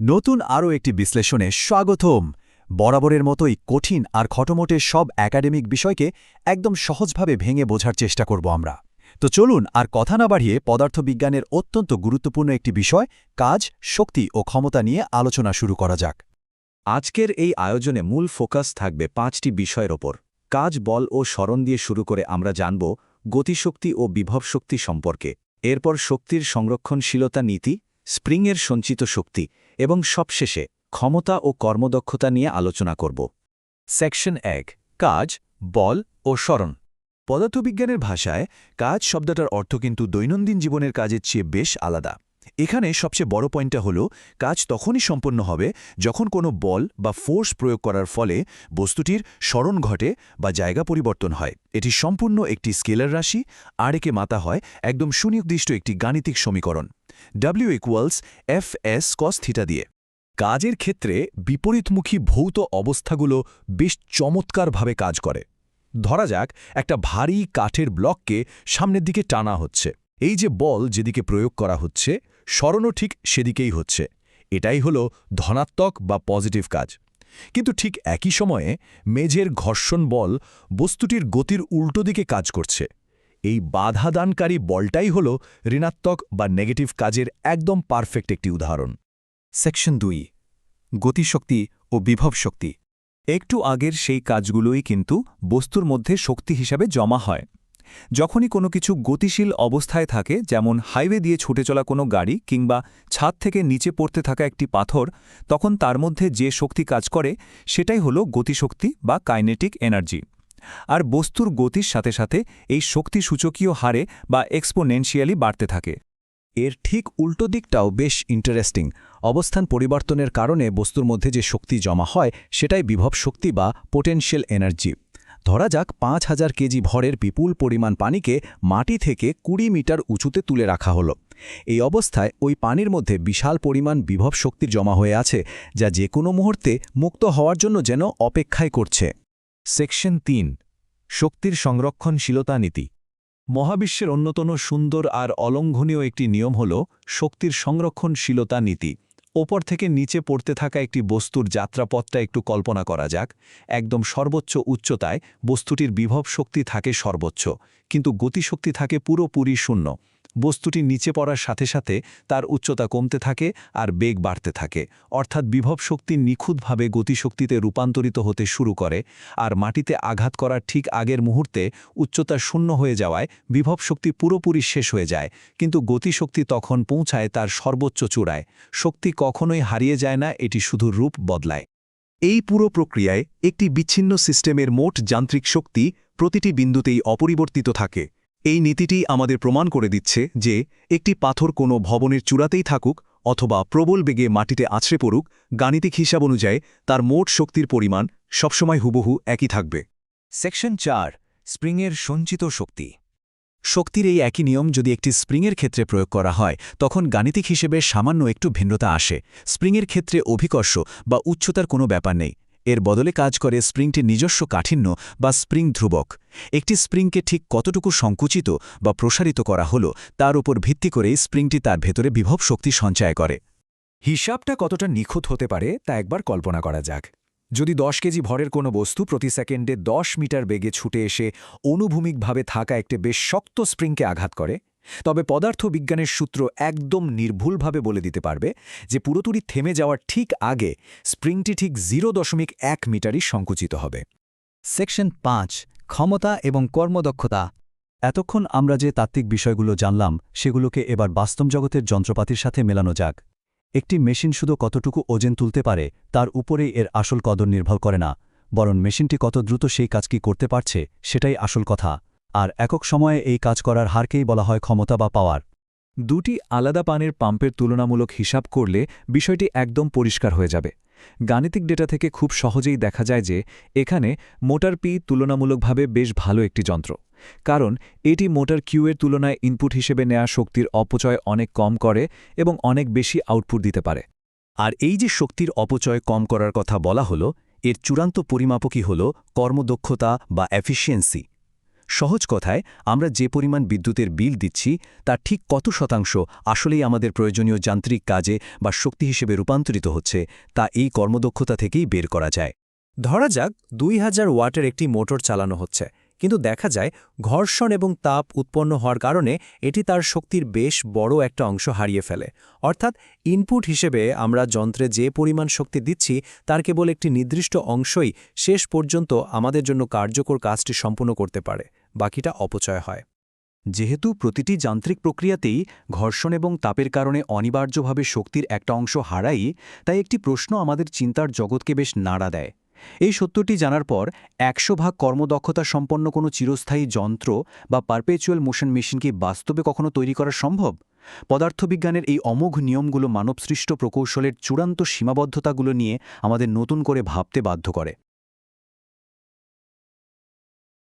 নতুন আরও একটি বিশ্লেষণে স্বাগতম। বরাবরের মতোই কঠিন আর খটোমটে সব একাডেমিক বিষয়কে একদম সহজভাবে ভেঙে বোঝার চেষ্টা করব আমরা। তো চলুন আর কথা না বাড়িয়ে পদার্থবিজ্ঞানের অত্যন্ত গুরুত্বপূর্ণ একটি বিষয় কাজ, শক্তি ও ক্ষমতা নিয়ে আলোচনা শুরু করা যাক। আজকের এই আয়োজনে মূল ফোকাস থাকবে 5টি বিষয়ের ওপর। কাজ, বল ও স্মরণ দিয়ে শুরু করে আমরা জানব গতিশক্তি ও বিভব শক্তি সম্পর্কে। এরপর শক্তির সংরক্ষণশীলতা নীতি, স্প্রিংয়ের সঞ্চিত শক্তি এবং সবশেষে ক্ষমতা ও কর্মদক্ষতা নিয়ে আলোচনা করব। সেকশন 1, কাজ, বল ও স্মরণ। পদার্থবিজ্ঞানের ভাষায় কাজ শব্দটার অর্থ কিন্তু দৈনন্দিন জীবনের কাজের চেয়ে বেশ আলাদা। এখানে সবচেয়ে বড় পয়েন্টটা হলো কাজ তখনই সম্পন্ন হবে যখন কোনো বল বা ফোর্স প্রয়োগ করার ফলে বস্তুটির স্মরণ ঘটে বা জায়গা পরিবর্তন হয়। এটি সম্পূর্ণ একটি স্কেলার রাশি, আর একে মাতা হয় একদম সুনির্দিষ্ট একটি গাণিতিক সমীকরণ W=Fs cos θ দিয়ে। কাজের ক্ষেত্রে বিপরীতমুখী ভৌত অবস্থাগুলো বেশ চমৎকারভাবে কাজ করে। ধরা যাক একটা ভারী কাঠের ব্লককে সামনের দিকে টানা হচ্ছে। এই যে বল যেদিকে প্রয়োগ করা হচ্ছে, স্মরণও ঠিক সেদিকেই হচ্ছে। এটাই হলো ধনাত্মক বা পজিটিভ কাজ। কিন্তু ঠিক একই সময়ে মেঝের ঘর্ষণ বল বস্তুটির গতির উল্টো দিকে কাজ করছে। এই বাধাদানকারী বলটাই হলো ঋণাত্মক বা নেগেটিভ কাজের একদম পারফেক্ট একটি উদাহরণ। সেকশন 2, গতিশক্তি ও বিভব শক্তি। একটু আগের সেই কাজগুলোই কিন্তু বস্তুর মধ্যে শক্তি হিসাবে জমা হয়। যখনই কোনো কিছু গতিশীল অবস্থায় থাকে, যেমন হাইওয়ে দিয়ে ছুটে চলা কোনো গাড়ি কিংবা ছাদ থেকে নিচে পড়তে থাকা একটি পাথর, তখন তার মধ্যে যে শক্তি কাজ করে সেটাই হলো গতিশক্তি বা কাইনেটিক এনার্জি। আর বস্তুর গতির সাথে সাথে এই শক্তি সূচকীয় হারে বা এক্সপোনেনশিয়ালি বাড়তে থাকে। এর ঠিক উল্টো দিকটাও বেশ ইন্টারেস্টিং। অবস্থান পরিবর্তনের কারণে বস্তুর মধ্যে যে শক্তি জমা হয় সেটাই বিভব শক্তি বা পোটেনশিয়াল এনার্জি। ধরা যাক ৫,০০০ কেজি ভরের বিপুল পরিমাণ পানিকে মাটি থেকে ২০ মিটার উঁচুতে তুলে রাখা হলো। এই অবস্থায় ওই পানির মধ্যে বিশাল পরিমাণ বিভব শক্তির জমা হয়ে আছে, যা যে কোনো মুহূর্তে মুক্ত হওয়ার জন্য যেন অপেক্ষায় করছে। সেকশন 3, শক্তির সংরক্ষণশীলতা নীতি। মহাবিশ্বের অন্যতম সুন্দর আর অলঙ্ঘনীয় একটি নিয়ম হল শক্তির সংরক্ষণশীলতা নীতি। ওপর থেকে নিচে পড়তে থাকা একটি বস্তুর যাত্রাপথটা একটু কল্পনা করা যাক। একদম সর্বোচ্চ উচ্চতায় বস্তুটির বিভব শক্তি থাকে সর্বোচ্চ, কিন্তু গতিশক্তি থাকে পুরোপুরি শূন্য। বস্তুটি নিচে পড়ার সাথে সাথে তার উচ্চতা কমতে থাকে আর বেগ বাড়তে থাকে, অর্থাৎ বিভব শক্তি নিখুঁতভাবে গতিশক্তিতে রূপান্তরিত হতে শুরু করে। আর মাটিতে আঘাত করার ঠিক আগের মুহূর্তে উচ্চতা শূন্য হয়ে যাওয়ায় বিভব শক্তি পুরোপুরি শেষ হয়ে যায়, কিন্তু গতিশক্তি তখন পৌঁছায় তার সর্বোচ্চ চূড়ায়। শক্তি কখনোই হারিয়ে যায় না, এটি শুধু রূপ বদলায়। এই পুরো প্রক্রিয়ায় একটি বিচ্ছিন্ন সিস্টেমের মোট যান্ত্রিক শক্তি প্রতিটি বিন্দুতেই অপরিবর্তিত থাকে। এই নীতিটি আমাদের প্রমাণ করে দিচ্ছে যে একটি পাথর কোনো ভবনের চূড়াতেই থাকুক অথবা প্রবল বেগে মাটিতে আছড়ে পড়ুক, গাণিতিক হিসাব অনুযায়ী তার মোট শক্তির পরিমাণ সবসময় হুবহু একই থাকবে। সেকশন 4, স্প্রিংয়ের সঞ্চিত শক্তি। শক্তির এই একই নিয়ম যদি একটি স্প্রিংয়ের ক্ষেত্রে প্রয়োগ করা হয়, তখন গাণিতিক হিসেবে সামান্য একটু ভিন্নতা আসে। স্প্রিংয়ের ক্ষেত্রে অভিকর্ষ বা উচ্চতার কোনো ব্যাপার নেই। এর বদলে কাজ করে স্প্রিংটির নিজস্ব কাঠিন্য বা স্প্রিং ধ্রুবক। একটি স্প্রিংকে ঠিক কতটুকু সংকুচিত বা প্রসারিত করা হলো তার উপর ভিত্তি করেই স্প্রিংটি তার ভেতরে বিভব শক্তি সঞ্চয় করে। হিসাবটা কতটা নিখুঁত হতে পারে তা একবার কল্পনা করা যাক। যদি 10 কেজি ভরের কোনো বস্তু প্রতি সেকেন্ডে 10 মিটার বেগে ছুটে এসে অনুভূমিকভাবে থাকা একটি বেশ শক্ত স্প্রিংকে আঘাত করে, তবে পদার্থবিজ্ঞানের সূত্র একদম নির্ভুলভাবে বলে দিতে পারবে যে পুরোপুরি থেমে যাওয়ার ঠিক আগে স্প্রিংটি ঠিক 0.1 মিটারই সংকুচিত হবে। সেকশন 5, ক্ষমতা এবং কর্মদক্ষতা। এতক্ষণ আমরা যে তাত্ত্বিক বিষয়গুলো জানলাম সেগুলোকে এবার বাস্তব জগতের যন্ত্রপাতির সাথে মেলানো যাক। একটি মেশিন শুধু কতটুকু ওজন তুলতে পারে তার উপরেই এর আসল কদর নির্ভর করে না, বরং মেশিনটি কত দ্রুত সেই কাজ কি করতে পারছে সেটাই আসল কথা। আর একক সময়ে এই কাজ করার হারকেই বলা হয় ক্ষমতা বা পাওয়ার। দুটি আলাদা পানির পাম্পের তুলনামূলক হিসাব করলে বিষয়টি একদম পরিষ্কার হয়ে যাবে। গাণিতিক ডেটা থেকে খুব সহজেই দেখা যায় যে এখানে মোটর পি তুলনামূলকভাবে বেশ ভালো একটি যন্ত্র, কারণ এটি মোটর কিউ এর তুলনায় ইনপুট হিসেবে নেওয়া শক্তির অপচয় অনেক কম করে এবং অনেক বেশি আউটপুট দিতে পারে। আর এই যে শক্তির অপচয় কম করার কথা বলা হলো, এর চূড়ান্ত পরিমাপকই হল কর্মদক্ষতা বা এফিসিয়েন্সি। সহজ কথায় আমরা যে পরিমাণ বিদ্যুতের বিল দিচ্ছি তার ঠিক কত শতাংশ আসলেই আমাদের প্রয়োজনীয় যান্ত্রিক কাজে বা শক্তি হিসেবে রূপান্তরিত হচ্ছে তা এই কর্মদক্ষতা থেকেই বের করা যায়। ধরা যাক 2000 ওয়াটের একটি মোটর চালানো হচ্ছে, কিন্তু দেখা যায় ঘর্ষণ এবং তাপ উৎপন্ন হওয়ার কারণে এটি তার শক্তির বেশ বড় একটা অংশ হারিয়ে ফেলে। অর্থাৎ ইনপুট হিসেবে আমরা যন্ত্রে যে পরিমাণ শক্তি দিচ্ছি তার কেবল একটি নির্দিষ্ট অংশই শেষ পর্যন্ত আমাদের জন্য কার্যকর কাজটি সম্পূর্ণ করতে পারে, বাকিটা অপচয় হয়। যেহেতু প্রতিটি যান্ত্রিক প্রক্রিয়াতেই ঘর্ষণ এবং তাপের কারণে অনিবার্যভাবে শক্তির একটা অংশ হারাই, তাই একটি প্রশ্ন আমাদের চিন্তার জগৎকে বেশ নাড়া দেয়। এই সত্যটি জানার পর 100 ভাগ কর্মদক্ষতা সম্পন্ন কোনো চিরস্থায়ী যন্ত্র বা পারপেচুয়াল মোশন মেশিন কি বাস্তবে কখনো তৈরি করা সম্ভব? পদার্থবিজ্ঞানের এই অমোঘ নিয়মগুলো মানবসৃষ্ট প্রকৌশলের চূড়ান্ত সীমাবদ্ধতাগুলো নিয়ে আমাদের নতুন করে ভাবতে বাধ্য করে।